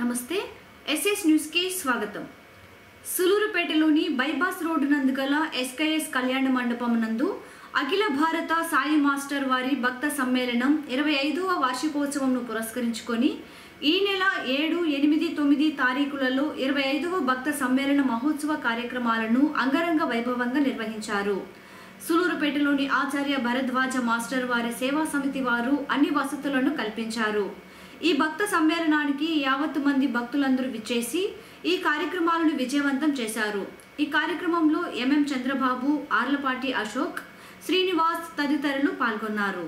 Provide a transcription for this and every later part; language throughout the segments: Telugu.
నమస్తే ఎస్ఎస్ న్యూస్ కి స్వాగతం. సులూరుపేటలోని బైపాస్ రోడ్డు నందు గల ఎస్కేఎస్ కళ్యాణ మండపం నందు అఖిల భారత సాయి మాస్టర్ వారి భక్త సమ్మేళనం 25వ వార్షికోత్సవంను పురస్కరించుకొని ఈ నెల 7, 8, 9 తారీఖులలో 25వ భక్త సమ్మేళన మహోత్సవ కార్యక్రమాలను అంగరంగ వైభవంగా నిర్వహించారు. సులూరుపేటలోని ఆచార్య భరద్వాజ మాస్టర్ వారి సేవా సమితి వారు అన్ని వసతులను కల్పించారు. ఈ భక్త సమ్మేళనానికి 50 మంది భక్తులందరూ విచ్చేసి ఈ కార్యక్రమాలను విజయవంతం చేశారు. ఈ కార్యక్రమంలో ఎంఎం చంద్రబాబు, ఆర్లపాటి అశోక్, శ్రీనివాస్ తదితరులు పాల్గొన్నారు.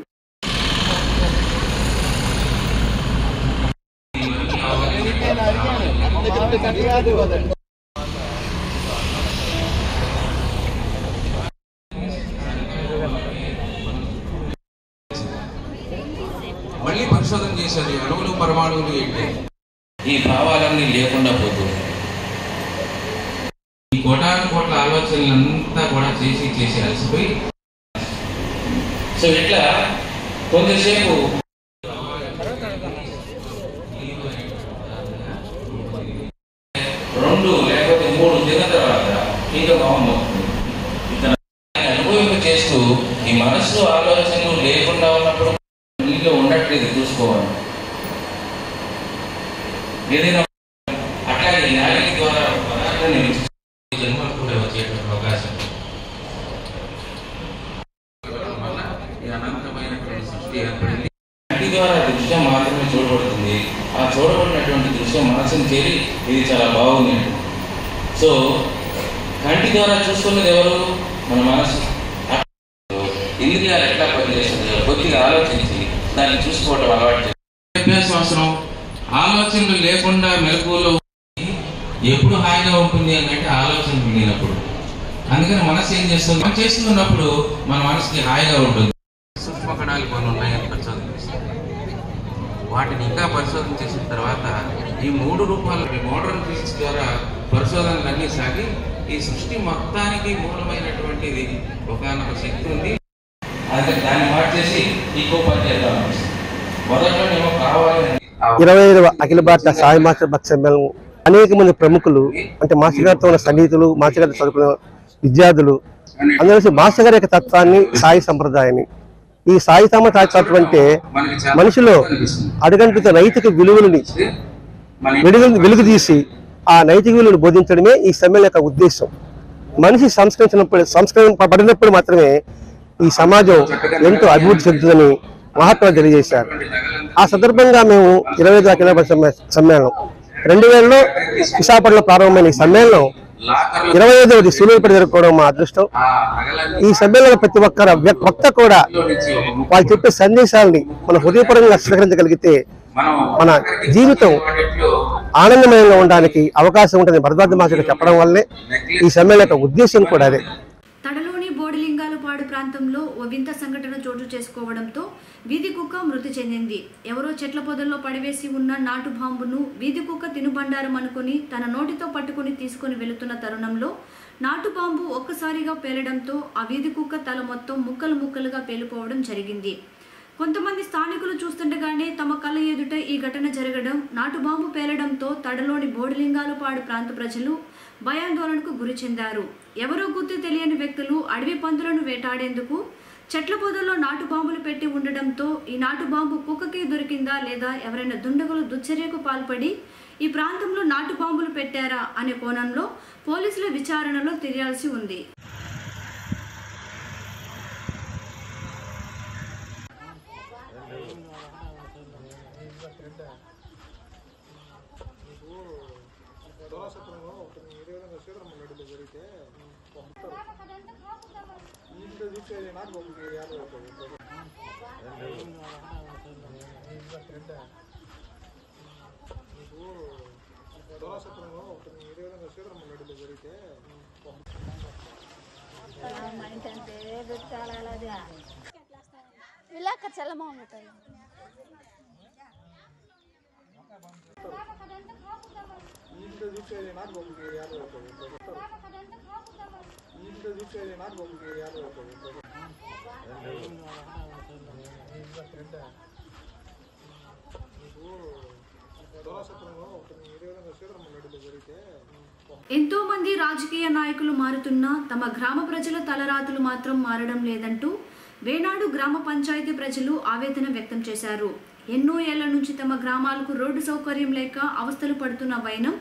మళ్ళీ పరిశోధన చేశారు. అణువులు పరమాణువులు ఏంటి, ఈ భావాలన్నీ లేకుండా పోతుంది. ఈ కోటాను కోట్ల ఆలోచనలంతా కూడా చేసి అలసిపోయి సో ఇట్లా కొంతసేపు 2 లేకపోతే 3 దిన తర్వాత ఇంకా బాగుంటుంది. ఇతను అనుభవం చేస్తూ ఈ మనస్సు ఆలోచనలు లేకుండా ఉన్నప్పుడు నీలో ఉండట్లేదు చూసుకోవాలి. ఏదైనా అట్లాగే నాలుగు ద్వారా పదార్థాన్ని జన్మలు కూడా వచ్చేటువంటి అవకాశం వల్ల ఈ అనంతమైనటువంటి సృష్టి ఏర్పడింది. కంటి ద్వారా దృశ్యం మాత్రమే చూడబడుతుంది. ఆ చూడబడినటువంటి దృశ్యం మనసుని చేరి ఇది చాలా బాగుంది. సో కంటి ద్వారా చూసుకున్నది ఎవరు? మన మనసు. ఇంద్రియాలు ఎట్లా పనిచేస్తుంది కొద్దిగా ఆలోచించి దాన్ని చూసుకోవడం అలవాటు. అభ్యాసం అవసరం. ఆలోచనలు లేకుండా మెలకువలో ఎప్పుడు హాయిగా ఉంటుంది అంటే ఆలోచనలు లేనప్పుడు. అందుకని మనసు ఏం చేస్తుంది, మనం చేస్తున్నప్పుడు మన మనసుకి హాయిగా ఉంటుంది. సూక్ష్మ కణాలు కొన్ని ఉన్నాయని పరిశోధన చేస్తారు. వాటిని ఇంకా పరిశోధన చేసిన తర్వాత ఈ 3 రూపాలు మోడర్న్ ఫిజిక్స్ ద్వారా పరిశోధనలన్నీ సాగి ఈ సృష్టి మొత్తానికి మూలమైనటువంటిది ఒకనొక శక్తి ఉంది. అదే దాన్ని మార్చేసి ఇంకో పని చేద్దాం. మొదట్లోనేమో కావాలని 25వ అఖిల భారత సాయి మాస్టర్ భక్త సమ్మేళనం అనేక మంది ప్రముఖులు అంటే మాస్టర్ గారితో ఉన్న సన్నిహితులు, మాస్టర్ గారితో చదువుకున్న విద్యార్థులు అందరూ మాస్టర్ గారి యొక్క తత్వాన్ని, సాయి సంప్రదాయాన్ని, ఈ సాయి తత్వం అంటే మనిషిలో అడుగంటున్న నైతిక విలువలని వెలుగు తీసి ఆ నైతిక విలువలు బోధించడమే ఈ సమ్మేళన యొక్క ఉద్దేశం. మనిషి సంస్కరింపబడినప్పుడు మాత్రమే ఈ సమాజం ఎంతో అభివృద్ధి చెందుతుందని మహాత్మా తెలియజేశారు. ఆ సందర్భంగా మేము 25వ అఖిల భారత సమ్మేళనం 2000లో విశాఖపట్నంలో ప్రారంభమైన ఈ సమ్మేళనం 25వది సులూరుపేట జరుపుకోవడం మా అదృష్టం. ఈ సమ్మేళనం ప్రతి ఒక్కరు వక్త కూడా వాళ్ళు చెప్పే సందేశాలని మన హృదయపరంగా స్వీకరించగలిగితే మన జీవితం ఆనందమయంగా ఉండడానికి అవకాశం ఉంటుంది. భరద్వాజ మాస్టర్ చెప్పడం వల్లే ఈ సమ్మేళన యొక్క ఉద్దేశం కూడా అదే. తడలోని బోడిలింగాలపాడు ప్రాంతంలో ఓ వింత సంఘటన చోటు చేసుకోవడంతో వీధి కుక్క మృతి చెందింది. ఎవరో చెట్ల పొదల్లో పడివేసి ఉన్న నాటు బాంబును వీధి కుక్క తినుబండారం అనుకుని తన నోటితో పట్టుకుని తీసుకుని వెళుతున్న తరుణంలో నాటు బాంబు ఒక్కసారిగా పేలడంతో ఆ వీధి కుక్క తల మొత్తం ముక్కలు ముక్కలుగా పేలిపోవడం జరిగింది. కొంతమంది స్థానికులు చూస్తుండగానే తమ కళ్ళ ఎదుట ఈ ఘటన జరగడం, నాటు బాంబు పేలడంతో తడలోని బోడిలింగాలపాడు ప్రాంత ప్రజలు భయాందోళనకు గురి చెందారు. ఎవరో గుర్తు తెలియని వ్యక్తులు అడవి పందులను వేటాడేందుకు చెట్ల పొదల్లో నాటు బాంబులు పెట్టి ఉండడంతో ఈ నాటు బాంబు కుక్కకి దొరికిందా లేదా ఎవరైనా దుండగులు దుశ్చర్యకు పాల్పడి ఈ ప్రాంతంలో నాటు బాంబులు పెట్టారా అనే కోణంలో పోలీసుల విచారణలో తెలియాల్సి ఉంది. విలాక చల్లమా ఉంటాయి. ఎంతో మంది రాజకీయ నాయకులు మారుతున్నా తమ గ్రామ ప్రజల తలరాతులు మాత్రం మారడం లేదంటూ వేనాడు గ్రామ పంచాయతీ ప్రజలు ఆవేదన వ్యక్తం చేశారు. ఎన్నో ఏళ్ల నుంచి తమ గ్రామాలకు రోడ్డు సౌకర్యం లేక అవస్థలు పడుతున్న వైనం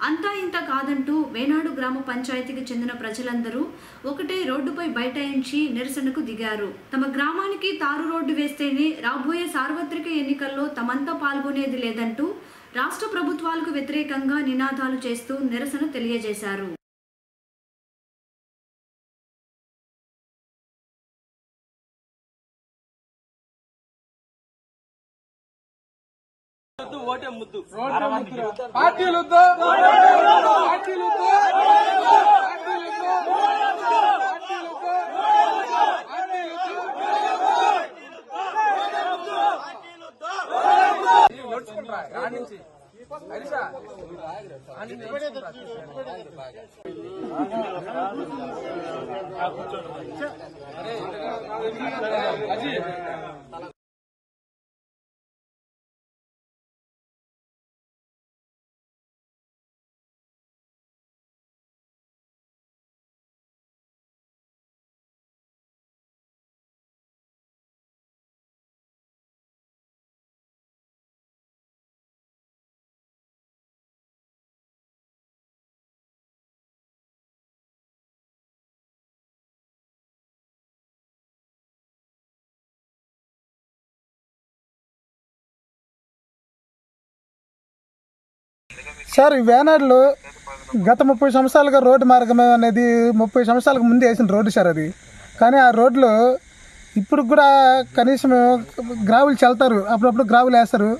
అంతా ఇంత కాదంటూ వేనాడు గ్రామ పంచాయతీకి చెందిన ప్రజలందరూ ఒకటే రోడ్డుపై బైఠాయించి నిరసనకు దిగారు. తమ గ్రామానికి తారు రోడ్డు వేస్తేనే రాబోయే సార్వత్రిక ఎన్నికల్లో తమంతా పాల్గొనేది లేదంటూ రాష్ట్ర ప్రభుత్వాలకు వ్యతిరేకంగా నినాదాలు చేస్తూ నిరసన తెలియజేశారు. సార్, ఈ వేనాడులో గత 30 సంవత్సరాలుగా రోడ్డు మార్గం అనేది 30 సంవత్సరాలకు ముందు వేసిన రోడ్డు సార్ అది. కానీ ఆ రోడ్లో ఇప్పుడు కూడా కనీసం గ్రావులు చల్లుతారు, అప్పుడప్పుడు గ్రావులు వేస్తారు.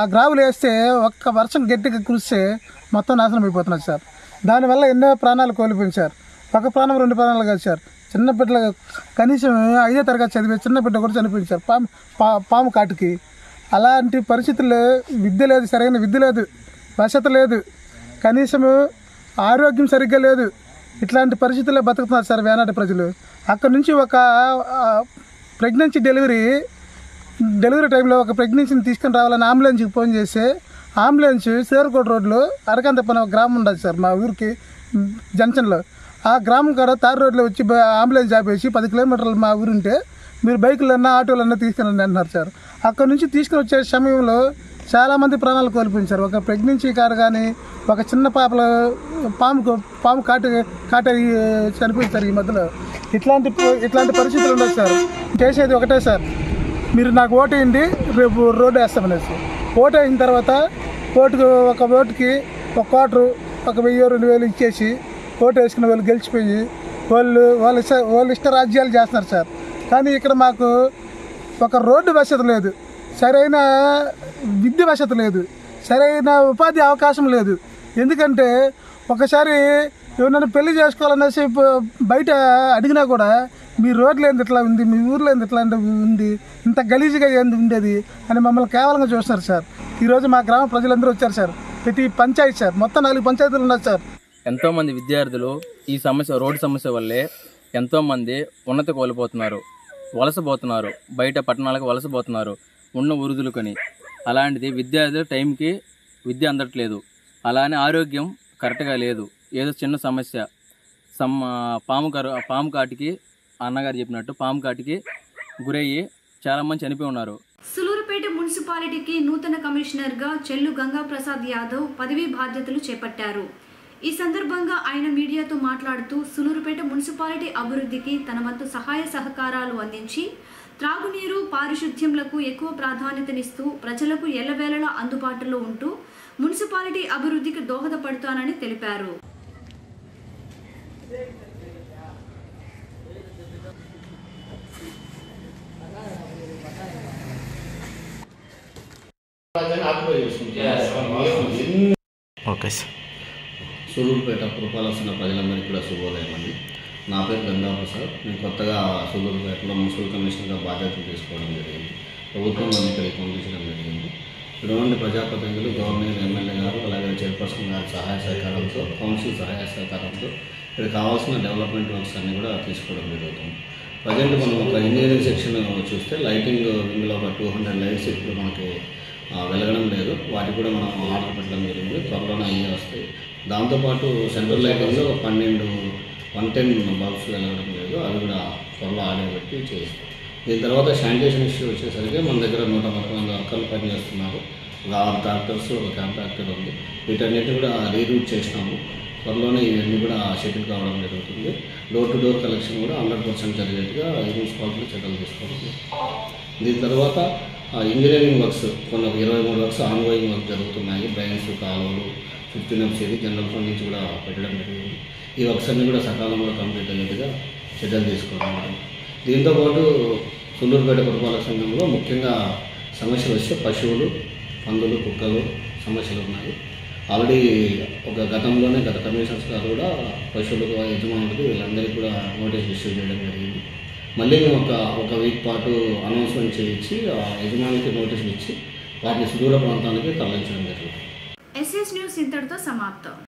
ఆ గ్రావులు వేస్తే ఒక్క వర్షం గట్టిగా కురిస్తే మొత్తం నాశనం అయిపోతున్నారు సార్. దానివల్ల ఎన్నో ప్రాణాలు కోల్పోయింది సార్. ఒక ప్రాణం 2 ప్రాణాలు కాదు సార్. చిన్న బిడ్డలు కనీసం 5వ తరగతి చదివే చిన్న బిడ్డ కూడా చనిపోయింది సార్ పాము కాటుకి. అలాంటి పరిస్థితుల్లో విద్య లేదు, సరైన విద్య లేదు, వసతి లేదు, కనీసము ఆరోగ్యం సరిగ్గా లేదు. ఇట్లాంటి పరిస్థితుల్లో బతుకుతున్నారు సార్ వేనాటి ప్రజలు. అక్కడ నుంచి ఒక ప్రెగ్నెన్సీ డెలివరీ టైంలో ఒక ప్రెగ్నెన్సీని తీసుకుని రావాలని అంబులెన్స్కి ఫోన్ చేస్తే అంబులెన్స్ సేరుకోట రోడ్లో అరకంతపన ఒక గ్రామం ఉండదు సార్ మా ఊరికి జంక్షన్లో. ఆ గ్రామం కాడ తారు రోడ్లో వచ్చి అంబులెన్స్ ఆపేసి 10 కిలోమీటర్లు మా ఊరుంటే మీరు బైకులన్నా ఆటోలన్నా తీసుకురండి అంటున్నారు సార్. అక్కడ నుంచి తీసుకుని వచ్చే సమయంలో చాలామంది ప్రాణాలు కోల్పోయింది. ఒక ప్రెగ్నెన్సీ కారు కానీ ఒక చిన్న పాపలు పాము కాట చనిపోయింది సార్. ఈ మధ్యలో ఇట్లాంటి పరిస్థితులు ఉన్నాయి సార్. చేసేది ఒకటే సార్, మీరు నాకు ఓటు వేయండి, రేపు రోడ్డు వేస్తామనేసి. ఓటు అయిన తర్వాత ఒక ఓటుకి 1 క్వార్టరు, 1000-2000 ఇచ్చేసి ఓటు వేసుకున్న వాళ్ళు గెలిచిపోయి వాళ్ళ ఇష్ట రాజ్యాలు చేస్తున్నారు సార్. కానీ ఇక్కడ మాకు ఒక రోడ్డు వసతి లేదు, సరైన విద్య వసతి లేదు, సరైన ఉపాధి అవకాశం లేదు. ఎందుకంటే ఒకసారి ఎవరైనా పెళ్లి చేసుకోవాలనేసి బయట అడిగినా కూడా మీ రోడ్లు ఏంది ఇట్లా ఉంది, మీ ఊర్లో ఏంది ఇట్లా ఉంది, ఇంత గలీజ్గా ఏంది ఉండేది అని మమ్మల్ని కేవలంగా చూస్తున్నారు సార్. ఈరోజు మా గ్రామ ప్రజలందరూ వచ్చారు సార్. ప్రతి పంచాయతీ సార్, మొత్తం 4 పంచాయతీలు ఉన్నాయి సార్. ఎంతోమంది విద్యార్థులు ఈ రోడ్డు సమస్య వల్లే ఎంతోమంది ఉన్నతి కోల్పోతున్నారు, వలసపోతున్నారు, బయట పట్టణాలకు వలసపోతున్నారు ఉన్న ఉరుదులుకొని. అలాంటిది విద్యార్థులు టైంకి విద్య అందట్లేదు, అలానే ఆరోగ్యం కరెక్ట్గా లేదు. ఏదో చిన్న సమస్య పాము కాటికి అన్నగారు చెప్పినట్టు పాము కాటికి గురయ్యి చాలామంది చనిపోయి ఉన్నారు. సులూరుపేట మున్సిపాలిటీకి నూతన కమిషనర్గా చెల్లు గంగాప్రసాద్ యాదవ్ పదవీ బాధ్యతలు చేపట్టారు. ఈ సందర్భంగా ఆయన మీడియాతో మాట్లాడుతూ సులూరుపేట మున్సిపాలిటీ అభివృద్ధికి తన వంతు సహాయ సహకారాలు అందించి త్రాగునీరు, పారిశుద్ధ్యంలకు ఎక్కువ ప్రాధాన్యతనిస్తూ ప్రజలకు ఎల్లవేళలా అందుబాటులో ఉంటూ మున్సిపాలిటీ అభివృద్ధికి దోహదపడతానని తెలిపారు. సులూరుపేట పురపాలసిన ప్రజలందరికీ కూడా శుభోదయం అండి. నా పేరు గంగాప్రసాద్. నేను కొత్తగా సులూరుపేటలో మున్సిపల్ కమిషనర్గా బాధ్యతలు తీసుకోవడం జరిగింది. ప్రభుత్వం నన్ను ఇక్కడికి పంపించడం జరిగింది. ఇక్కడ నుండి ప్రజాప్రతినిధులు, గవర్నర్, ఎమ్మెల్యే గారు, అలాగే చైర్పర్సన్ గారి సహాయ సహకారంతో, కౌన్సిల్ సహాయ సహకారంతో ఇక్కడ కావాల్సిన డెవలప్మెంట్ వర్క్స్ అన్నీ కూడా తీసుకోవడం జరుగుతుంది. ప్రజెంట్ మనం ఒక ఇంజనీరింగ్ సెక్షన్ చూస్తే లైటింగ్ వింగ్లో ఒక 200 లైట్స్ ఇప్పుడు మనకి వెలగడం లేదు. వాటికి కూడా మనం ఆర్డర్ పెట్టడం జరిగింది. త్వరలోనే అయ్యే వస్తాయి. దాంతోపాటు సెంట్రల్ లైటింగ్లో 110 బల్బ్స్ వెలగడం లేదు. అవి కూడా త్వరలో ఆర్డర్ పెట్టి చేస్తాం. దీని తర్వాత శానిటేషన్ ఇష్యూ వచ్చేసరికి మన దగ్గర 130 వర్కర్లు పనిచేస్తున్నారు. ఒక 6 ట్రాక్టర్స్, ఒక కాంట్రాక్టర్ ఉంది. వీటన్నిటిని కూడా రీరూట్ చేసినాము. త్వరలోనే ఇవన్నీ కూడా సెటిల్ కావడం జరుగుతుంది. డోర్ టు డోర్ కలెక్షన్ కూడా 100% జరిగేట్టుగా మున్సిపాలిటీలో చర్యలు తీసుకోవడం. దీని తర్వాత ఇంజనీరింగ్ వర్క్స్ కొన్ని 23 వర్క్స్ ఆన్గోయింగ్ వర్క్ జరుగుతున్నాయి. డ్రైన్స్, కాలువలు, 15 MCD జనరల్ ఫండ్ నుంచి కూడా పెట్టడం జరిగింది. ఈ వర్క్స్ అన్నీ కూడా సకాలంలో కంప్లీట్ అయ్యేట్టుగా చర్యలు తీసుకోవడం. దీంతోపాటు సుళ్ళూరుపేట పురపాలక సంఘంలో ముఖ్యంగా సమస్యలు వస్తే పశువులు, పందులు, కుక్కలు సమస్యలు ఉన్నాయి. ఆల్రెడీ గతంలోనే గత కమిషనర్స్ గారు కూడా పశువులకు యజమానులకు వీళ్ళందరికీ కూడా నోటీస్ ఇష్యూ చేయడం జరిగింది. మళ్ళీ ఒక వీక్ పాటు అనౌన్స్మెంట్ చేయించి ఆ యజమానికి నోటీసులు ఇచ్చి వాటిని సుదూర ప్రాంతానికి తరలించడం జరిగింది. SS న్యూస్ ఇంతటితో సమాప్తం.